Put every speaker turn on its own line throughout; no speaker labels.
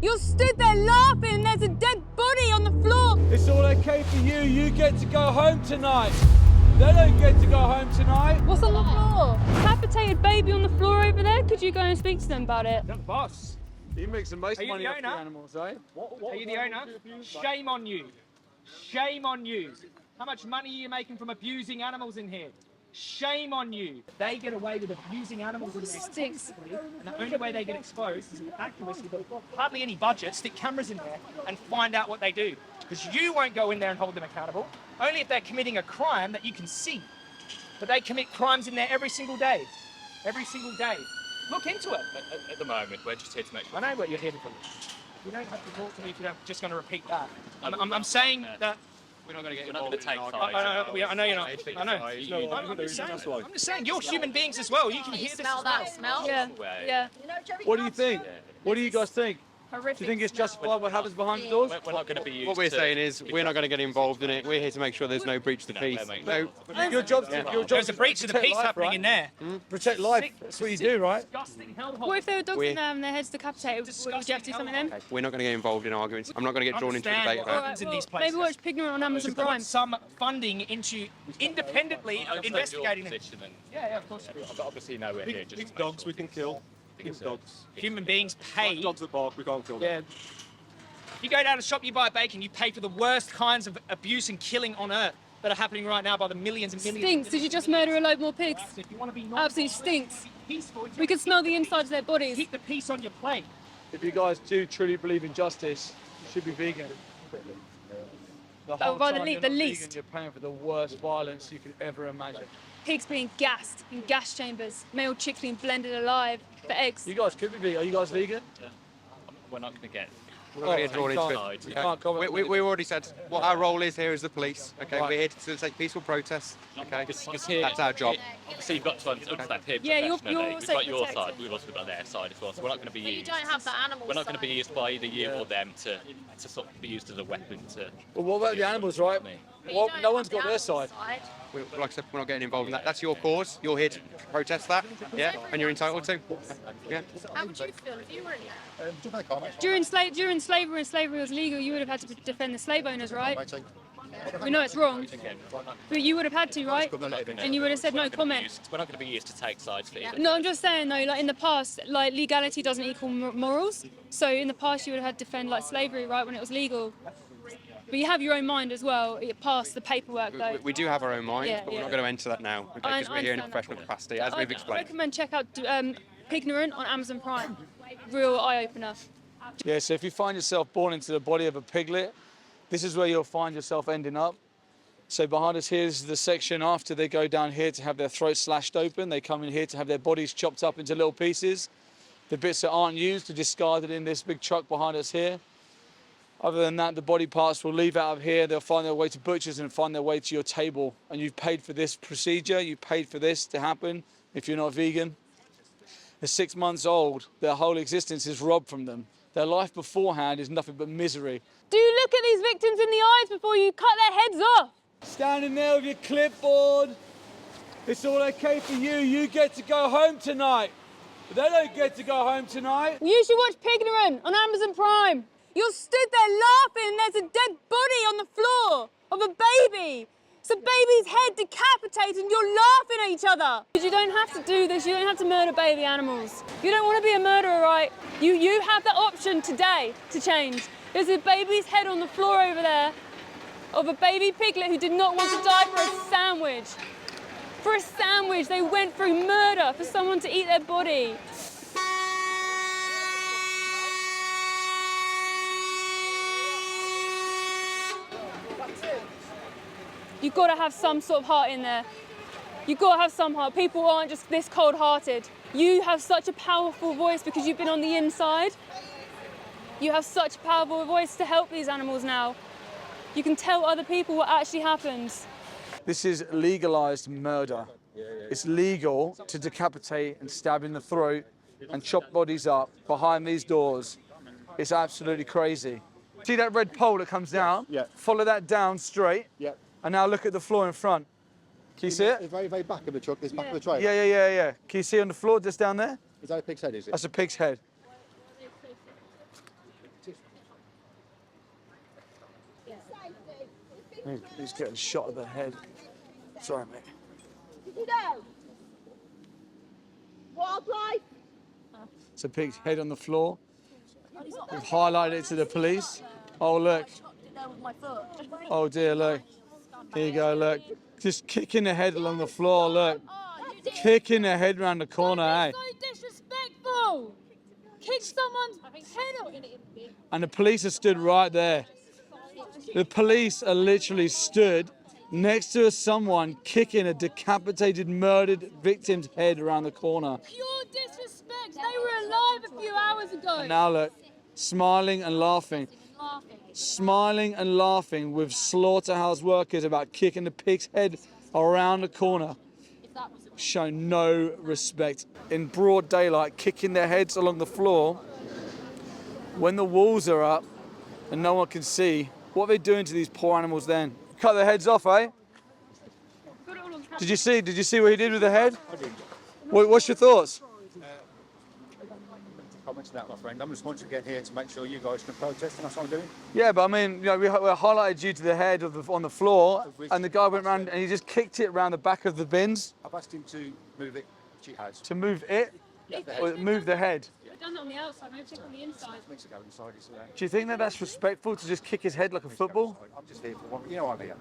You're stood there laughing and there's a dead body on the floor.
It's all okay for you. You get to go home tonight. They don't get to go home tonight.
What's on the floor? Decapitated baby on the floor over there. Could you go and speak to them about it?
Young boss,
He makes the most money off the
owner?
animals, eh?
are you the owner? Shame on you. Shame on you. How much money are you making from abusing animals in here? Shame on you. They get away with abusing animals in there.
Stinks.
And the only way they get exposed is with accuracy. They've got hardly any budget. Stick cameras in there and find out what they do. Because you won't go in there and hold them accountable. Only if they're committing a crime that you can see. But they commit crimes in there every single day. Every single day. Look into it.
At the moment, we're just here to make sure.
I know what you're here for. You don't have to talk to me if you're just going to repeat that. I'm saying that.
We're not going to get involved in take sides.
I know you're not. I know. I'm just saying, you're human beings as well. You can hear this.
Smell that smell?
Yeah. Yeah.
What do you think? What do you guys think?
Horrific.
Do you think it's justified what happens behind the doors?
We're not going to be used.
What we're saying is we're not going to get involved in it. We're here to make sure there's no breach of the peace.
No, your job's
There's a breach of the peace happening in there.
Protect life. That's what you do, right?
Disgusting hellhole.
What if there were dogs in there and their heads decapitated? Would you have to do something then?
We're not going to get involved in arguments. I'm not going to get drawn into a debate
Understand
about it.
happens in
Well,
these places.
maybe watch Pignorant on Amazon
To put
Prime.
some funding into independently investigating it.
Position and
Yeah, of course.
but obviously, no, we're here just to make
Dogs
sure.
we can kill.
Things
Dogs.
Human beings pay.
Dogs that bark, we can't kill them.
Yeah. You go down a shop, you buy bacon, you pay for the worst kinds of abuse and killing on earth that are happening right now by the millions and millions.
Stinks. Did you just murder a load more pigs?
So if you want to be
Absolutely stinks.
peaceful,
We could smell the insides of their bodies.
keep the peace on your plate.
If you guys do truly believe in justice, you should be vegan. The whole
by the
time
le-
you're
the
not
least.
vegan, you're paying for the worst violence you could ever imagine.
Pigs being gassed in gas chambers. Male chicks being blended alive for eggs.
You guys could be vegan. Are you guys vegan?
We're not going to get.
We're not going to get drawn
you
into
can't-
it.
you can't comment.
We already said what our role is here as the police. Okay,
Right.
we're here to facilitate peaceful protests. Okay,
Because here,
that's our job.
So you've got to understand here
Yeah, you're
professionally. We've
also
got your
protected.
side, we've also got their side as well. So we're not going to be
But you
used.
don't have the animal
We're not going to be
side.
used by either you or them to sort of be used as a weapon to.
Well, what about the animals, right?
But you
Well,
don't
no
have
one's
the
got their
animal
side.
Like I said, we're not getting involved in that. That's your cause. You're here to protest that. Yeah, and you're entitled to. Yeah.
How would you feel if you were in there?
During slavery, when slavery was legal, you would have had to defend the slave owners, right? We know it's wrong, but you would have had to, right? And you would have said no comment.
We're not going to be used to take sides for either.
No, I'm just saying though, like in the past, like legality doesn't equal morals. So in the past, you would have had to defend like slavery, right, when it was legal. But you have your own mind as well. It passed the paperwork though.
We do have our own mind,
Yeah,
but we're
yeah.
not going to enter that now because
I
we're here in a
understand that.
professional capacity, as we've
I
explained.
recommend check out Pignorant on Amazon Prime. Real eye opener.
Yeah, so if you find yourself born into the body of a piglet, this is where you'll find yourself ending up. So behind us here is the section after they go down here to have their throats slashed open. They come in here to have their bodies chopped up into little pieces. The bits that aren't used are discarded in this big truck behind us here. Other than that, the body parts will leave out of here. They'll find their way to butchers and find their way to your table. And you've paid for this procedure. You paid for this to happen if you're not vegan. They're 6 months old. Their whole existence is robbed from them. Their life beforehand is nothing but misery.
Do you look at these victims in the eyes before you cut their heads off?
Standing there with your clipboard. It's all okay for you. You get to go home tonight. But they don't get to go home tonight.
You should watch Pignorant on Amazon Prime. You're stood there laughing and there's a dead body on the floor of a baby. It's a baby's head decapitated and you're laughing at each other. You don't have to do this. You don't have to murder baby animals. You don't want to be a murderer, right? You have that option today to change. There's a baby's head on the floor over there of a baby piglet who did not want to die for a sandwich. For a sandwich, they went through murder for someone to eat their body. You've got to have some sort of heart in there. You've got to have some heart. People aren't just this cold-hearted. You have such a powerful voice because you've been on the inside. You have such a powerful voice to help these animals now. You can tell other people what actually happens.
This is legalized murder. It's legal to decapitate and stab in the throat and chop bodies up behind these doors. It's absolutely crazy. See that red pole that comes down?
Yeah.
Follow that down straight.
Yeah.
And now look at the floor in front. Can you see it?
It's very, very back of the truck. It's back of the trailer.
Yeah. Can you see on the floor just down there?
Is that a pig's head, is it?
That's a pig's head. He's getting shot at the head. Sorry, mate.
Wildlife.
It's a pig's head on the floor. We've highlighted it to the police. Oh, look. Oh, dear, look. Here you go, look. Just kicking the head along the floor, look. Kicking the head around the corner, eh?
So disrespectful. Kick someone's head off.
And the police are stood right there. The police are literally stood next to someone kicking a decapitated, murdered victim's head around the corner.
Pure disrespect. They were alive a few hours ago.
And now look, smiling and laughing. Smiling and laughing with slaughterhouse workers about kicking the pig's head around the corner. Show no respect. In broad daylight, kicking their heads along the floor. When the walls are up and no one can see, what are they doing to these poor animals then? Cut their heads off, eh? Did you see what he did with the head?
I did.
What's your thoughts?
Comments on that, my friend. I'm just wanting to get here to make sure you guys can protest, and that's what I'm doing.
Yeah, but I mean, you know, we highlighted you to the head on the floor, and the guy went around and he just kicked it around the back of the bins.
I've asked him to move it, which he has.
To move it? Or move the head?
I've done it on the outside, maybe take on the inside.
It makes it go inside.
Do you think that that's respectful to just kick his head like a football?
I'm just here for one. You know I'm here.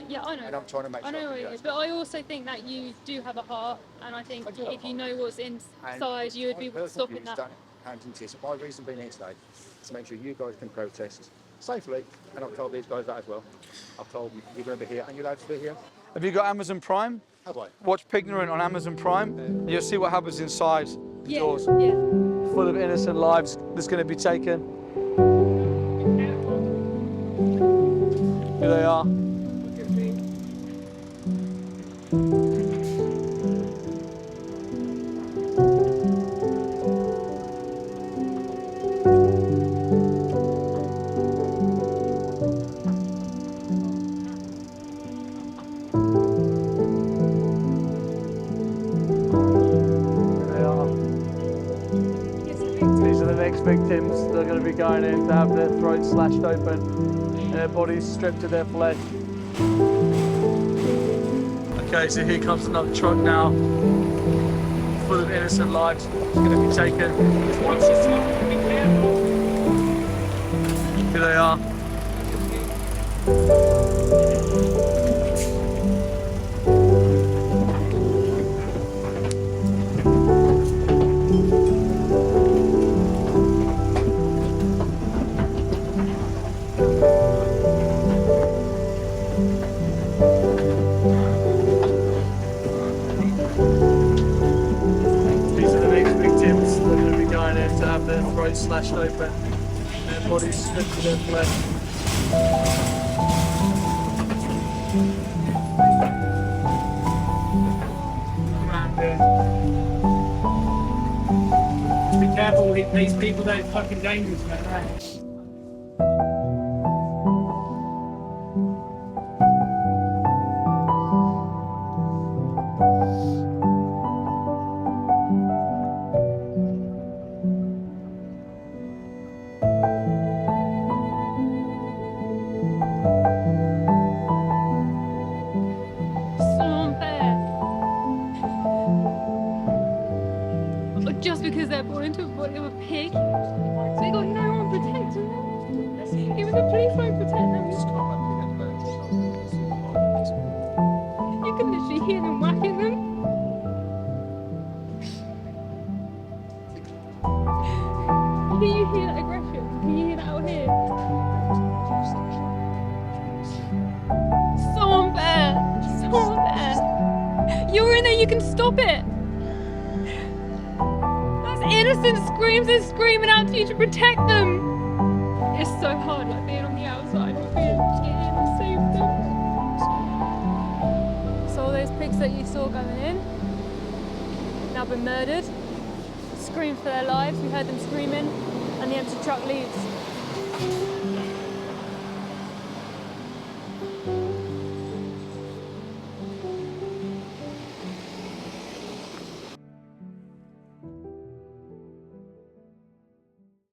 Yeah, I know.
And I'm trying to make
I
sure.
know what it is, but I also think that you do have a heart, and I think if you know what's inside, you would be stopping that.
Hand in tears. My reason being here today is to make sure you guys can protest safely, and I've told these guys that as well. I've told them you're going to be here and you're allowed to be here.
Have you got Amazon Prime?
Have I?
Watch Pignorant on Amazon Prime, and you'll see what happens inside the doors.
Yeah.
Full of innocent lives that's going to be taken. Here they are. Victims that are going to be going in to have their throats slashed open and their bodies stripped of their flesh. Okay, so here comes another truck now, full of innocent lives. It's going to be taken. Here they are. To have their throats slashed open, their bodies stripped of their flesh.
Be careful with these people, they're fucking dangerous, man.
Just because they're born into a body of a pig, so they got no one protecting them. Even the police won't protect them. You can literally hear them whacking them. Can you hear that aggression? Can you hear that out here? So unfair. So unfair. You're in there, you can stop it. Innocent screams and screaming out to you to protect them. It's so hard, like being on the outside, but being in to save them. So all those pigs that you saw going in, now been murdered, screamed for their lives. We heard them screaming, and the empty truck leaves.